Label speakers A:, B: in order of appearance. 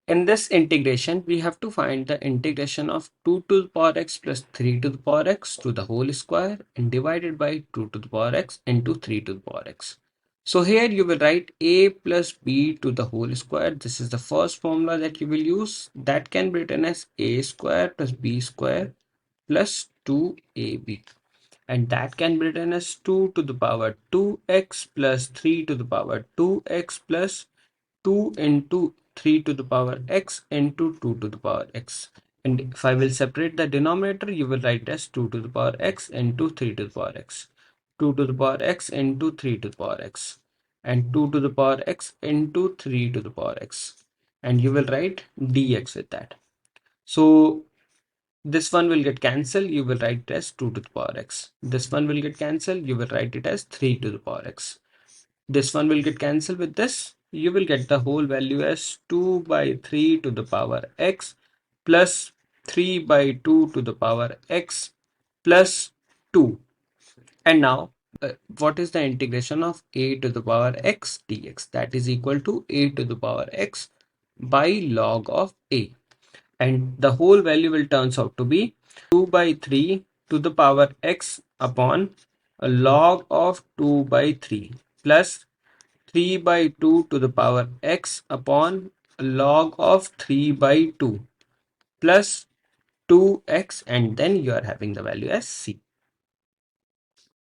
A: In this integration, we have to find the integration of 2 to the power x plus 3 to the power x to the whole square and divided by 2 to the power x into 3 to the power x. So here you will write a plus b to the whole square. This is the first formula that you will use. That can be written as a square plus b square plus 2ab. And that can be written as 2 to the power 2x plus 3 to the power 2x plus 2 into 3 to the power x into 2 to the power x. And if I will separate the denominator, you will write as 2 to the power x into 3 to the power x. 2 to the power x into 3 to the power x. And 2 to the power x into 3 to the power x. And you will write dx with that. So this one will get cancelled. You will write it as 2 to the power x. This one will get cancelled. You will write it as 3 to the power x. This one will get cancelled with this. You will get the whole value as 2 by 3 to the power x plus 3 by 2 to the power x plus 2. And now, what is the integration of a to the power x dx? That is equal to a to the power x by log of a. And the whole value will turns out to be 2 by 3 to the power x upon a log of 2 by 3 plus 3 by 2 to the power x upon log of 3 by 2 plus 2x, and then you are having the value as c.